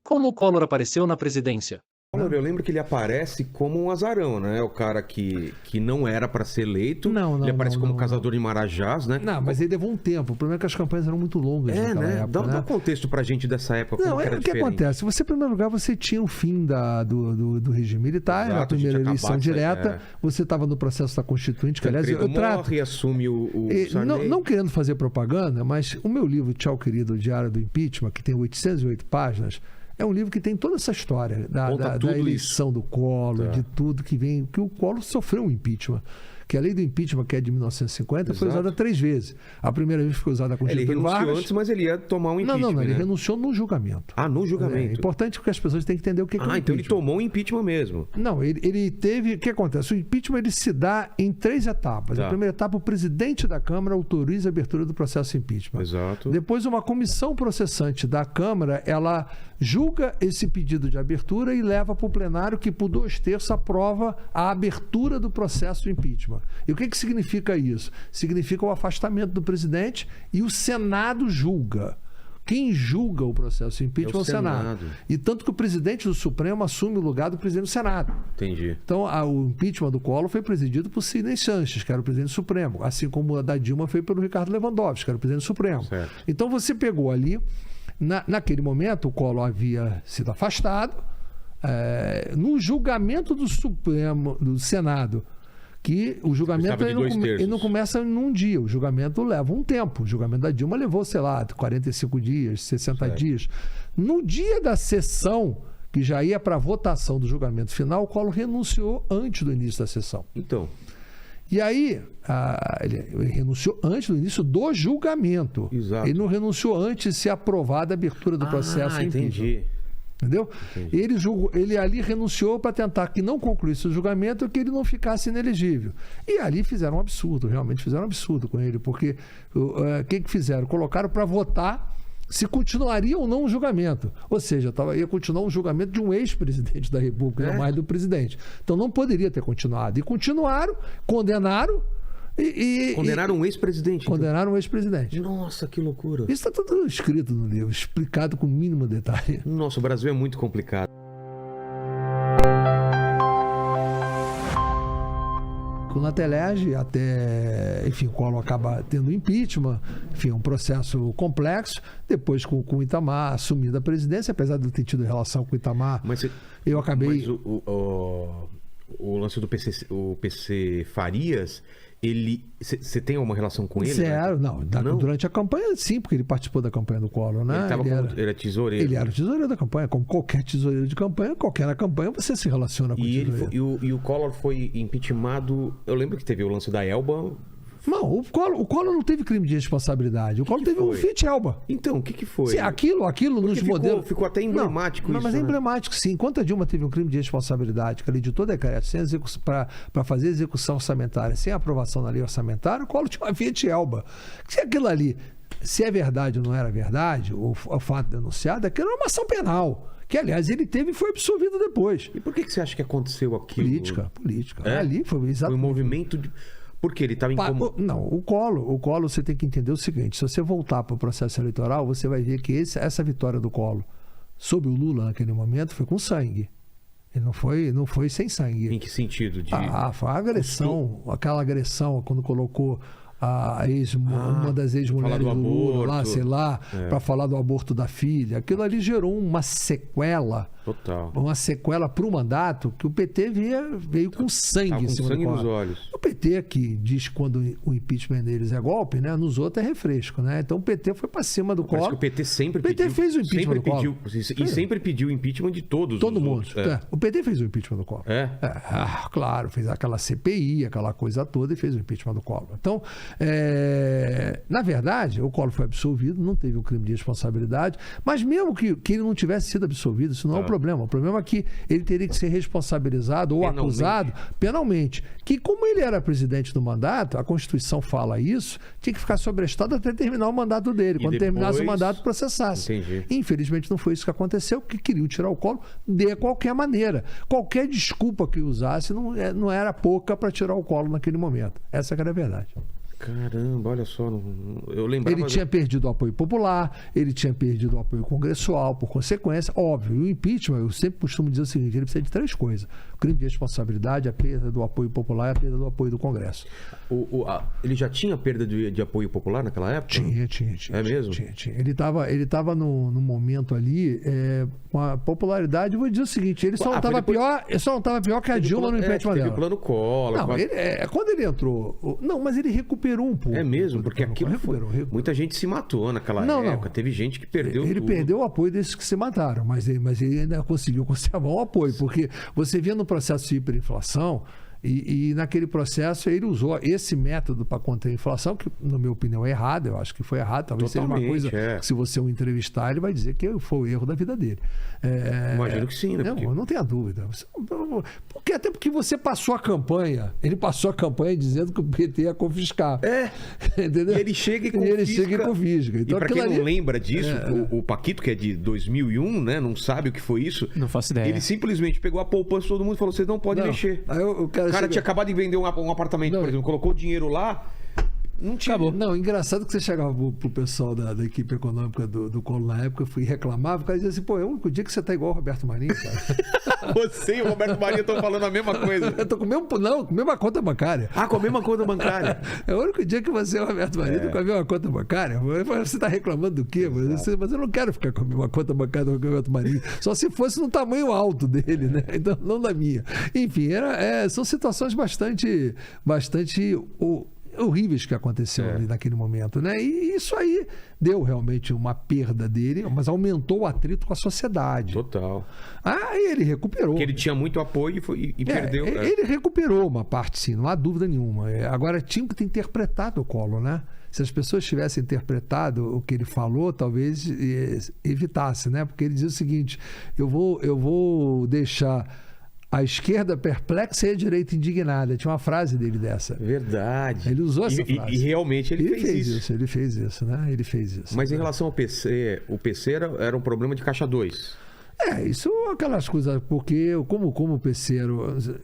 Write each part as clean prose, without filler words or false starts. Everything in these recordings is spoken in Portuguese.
Como o Collor apareceu na presidência? Eu lembro que ele aparece como um azarão, né? O cara que não era para ser eleito. Não, ele aparece como caçador não. de Marajás, né? Não, mas ele levou um tempo. O problema é que as campanhas eram muito longas naquela né? época. Dá um contexto pra gente dessa época. Não, como era o que diferente. acontece? Você, em primeiro lugar, você tinha o fim do regime militar, era a Exato, primeira tinha eleição acabado isso aí, direta, você estava no processo da Constituinte, que aliás eu trato... morre, assume o Sarney. Não querendo fazer propaganda, mas o meu livro, Tchau Querido, o Diário do Impeachment, que tem 808 páginas, é um livro que tem toda essa história da eleição do Collor, de tudo que vem, que o Collor sofreu um impeachment. Que a lei do impeachment, que é de 1950, foi usada 3 vezes. A primeira vez foi usada com Ele Getúlio renunciou Vargas. antes, mas ele ia tomar um impeachment. Não, ele né? renunciou no julgamento. Ah, no julgamento. É importante porque as pessoas têm que entender o que é o impeachment. Então ele tomou um impeachment mesmo. Não, ele teve... O que acontece? O impeachment ele se dá em 3 etapas. Tá. A primeira etapa, o presidente da Câmara autoriza a abertura do processo de impeachment. Exato. Depois, uma comissão processante da Câmara, ela julga esse pedido de abertura e leva para o plenário, que por 2/3 aprova a abertura do processo de impeachment. E o que significa isso? Significa o afastamento do presidente e o Senado julga. Quem julga o processo de impeachment é o Senado. E tanto que o presidente do Supremo assume o lugar do presidente do Senado. Entendi. Então, o impeachment do Collor foi presidido por Sidney Sanches, que era o presidente do Supremo, assim como a da Dilma foi pelo Ricardo Lewandowski, que era o presidente do Supremo. Certo. Então, você pegou ali, naquele momento, o Collor havia sido afastado, no julgamento do Supremo, do Senado, que o julgamento ele não começa num dia, o julgamento leva um tempo. O julgamento da Dilma levou, sei lá, 45 dias, 60 dias. No dia da sessão, que já ia para a votação do julgamento final, o Collor renunciou antes do início da sessão. Então. E aí, ele renunciou antes do início do julgamento. Exato. Ele não renunciou antes de ser aprovada a abertura do processo. Entendi. Entendeu? Ele ali renunciou para tentar que não concluísse o julgamento e que ele não ficasse inelegível. E ali fizeram um absurdo, realmente fizeram um absurdo com ele, porque o que fizeram? Colocaram para votar se continuaria ou não o julgamento. Ou seja, ia continuar um julgamento de um ex-presidente da República, não mais do presidente. Então não poderia ter continuado. E continuaram, condenaram. Condenaram um ex-presidente. Condenaram um ex-presidente. Nossa, que loucura. Isso está tudo escrito no livro, explicado com o mínimo detalhe. Nossa, o Brasil é muito complicado. Com o Natelege, até, enfim, o Collor acaba tendo impeachment, enfim, um processo complexo. Depois, com o Itamar assumindo a presidência, apesar de eu ter tido relação com o Itamar, eu acabei... Mas o lance do PC Farias... Você tem alguma relação com ele? Zero, né? não. Durante a campanha, sim, porque ele participou da campanha do Collor, né? Ele era tesoureiro. Ele era o tesoureiro da campanha, como qualquer tesoureiro de campanha, na campanha você se relaciona com o tesoureiro. E o Collor foi impeachmentado. Eu lembro que teve o lance da Elba. Não, o Collor não teve crime de responsabilidade. O Collor teve um Fiat Elba. Então, o que foi? Sim, aquilo nos modelos... Ficou até emblemático isso, mas é né? emblemático, sim. Enquanto a Dilma teve um crime de responsabilidade, que ela editou decreto para fazer execução orçamentária sem aprovação na lei orçamentária, o Collor tinha uma Fiat Elba. Se aquilo ali, se é verdade ou não era verdade, o fato denunciado, aquilo era uma ação penal. Que, aliás, ele teve e foi absolvido depois. E por que você acha que aconteceu aquilo? Política. É? Ali foi exatamente... Foi um movimento de... Porque ele estava incomodado. Não, o Collor você tem que entender o seguinte: se você voltar para o processo eleitoral, você vai ver que essa vitória do Collor sobre o Lula naquele momento foi com sangue. Ele não foi sem sangue. Em que sentido? Foi a agressão, aquela agressão quando colocou uma das ex-mulheres do Lula lá, sei lá, para falar do aborto da filha. Aquilo ali gerou uma sequela. Total. Uma sequela para o mandato que o PT veio com sangue em cima sangue do nos olhos. O PT que diz que quando o impeachment deles é golpe, né? Nos outros é refresco, né? Então o PT foi para cima do Collor. O PT sempre pediu. O PT fez o impeachment do Collor. E sempre pediu o impeachment de todos. Todo mundo. Outros. O PT fez o impeachment do Collor. Claro, fez aquela CPI, aquela coisa toda e fez o impeachment do Collor. Então, na verdade, o Collor foi absolvido, não teve um crime de responsabilidade, mas mesmo que ele não tivesse sido absolvido, isso não é um problema. O problema é que ele teria que ser responsabilizado ou acusado penalmente. Que como ele era presidente do mandato, a Constituição fala isso, tinha que ficar sobrestado até terminar o mandato dele. Quando terminasse o mandato, processasse. Entendi. Infelizmente não foi isso que aconteceu, porque queriam tirar o Collor de qualquer maneira. Qualquer desculpa que usasse não era pouca para tirar o Collor naquele momento. Essa que era a verdade. Caramba, olha só, eu lembrava... Ele tinha perdido o apoio popular, ele tinha perdido o apoio congressual, por consequência, óbvio. E o impeachment, eu sempre costumo dizer o seguinte, ele precisa de 3 coisas. O crime de responsabilidade, a perda do apoio popular e a perda do apoio do Congresso. Ele já tinha perda de apoio popular naquela época? Tinha. É mesmo? Tinha. Ele estava no momento ali, com a popularidade, eu vou dizer o seguinte, ele só não estava pior que a Dilma no impeachment dela. Teve o plano Collor. Não, quando ele entrou... Não, mas ele recuperou um pouco. É mesmo, porque aquilo recuperou. Muita gente se matou naquela época. Teve gente que perdeu Ele tudo. perdeu o apoio desses que se mataram, mas ele ainda conseguiu conservar o apoio, porque você via no processo de hiperinflação, e naquele processo ele usou esse método para conter a inflação, que na minha opinião é errado, eu acho que foi errado, talvez Totalmente, seja uma coisa que se você o entrevistar, ele vai dizer que foi o erro da vida dele. Imagino que sim, né? Não tenha dúvida. Até porque você passou a campanha, ele passou a campanha dizendo que o PT ia confiscar. Entendeu? E ele chega e confisca. Então, e para quem não lembra disso, o Paquito, que é de 2001, né, não sabe o que foi isso. Não faço ideia. Ele simplesmente pegou a poupança de todo mundo e falou, vocês não podem mexer. Aí o cara tinha acabado de vender um apartamento, por exemplo, colocou o dinheiro lá, não tinha. Acabou. Não, engraçado que você chegava pro pessoal da equipe econômica do Collor na época, eu fui reclamar, o cara dizia assim, é o único dia que você tá igual o Roberto Marinho, cara. Você e o Roberto Marinho estão falando a mesma coisa. Eu tô com a mesma conta bancária. Com a mesma conta bancária. É o único dia que você e o Roberto Marinho com a mesma conta bancária. Você tá reclamando do quê? Mas eu não quero ficar com a mesma conta bancária do Roberto Marinho. Só se fosse no tamanho alto dele, né? Então, não da minha. Enfim, são situações bastante horríveis que aconteceu ali naquele momento, né? E isso aí deu realmente uma perda dele, mas aumentou o atrito com a sociedade. Total. E ele recuperou. Porque ele tinha muito apoio e perdeu. Ele recuperou uma parte, sim, não há dúvida nenhuma. Agora, tinha que ter interpretado o Collor, né? Se as pessoas tivessem interpretado o que ele falou, talvez evitasse, né? Porque ele dizia o seguinte, eu vou deixar a esquerda perplexa e a direita indignada. Tinha uma frase dele dessa. Verdade. Ele usou essa frase. E realmente ele fez isso. Ele fez isso, né? Ele fez isso. Mas em relação ao PC, o PC era um problema de caixa 2. Isso aquelas coisas, porque como o PC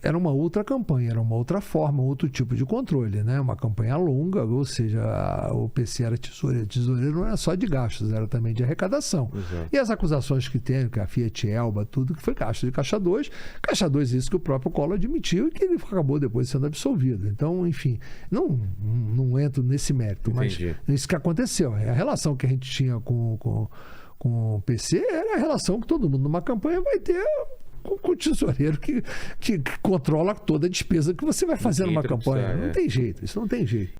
era uma outra campanha, era uma outra forma, outro tipo de controle, né? Uma campanha longa, ou seja, o PC era tesoureiro não era só de gastos, era também de arrecadação. Exato. E as acusações que tem, que a Fiat Elba, tudo que foi gasto de caixa 2, isso que o próprio Collor admitiu e que ele acabou depois sendo absolvido. Então, enfim, não entro nesse mérito, Entendi. Mas isso que aconteceu. A relação que a gente tinha com o PC era a relação que todo mundo numa campanha vai ter com o tesoureiro que controla toda a despesa que você vai fazer numa campanha. Não tem jeito, isso não tem jeito.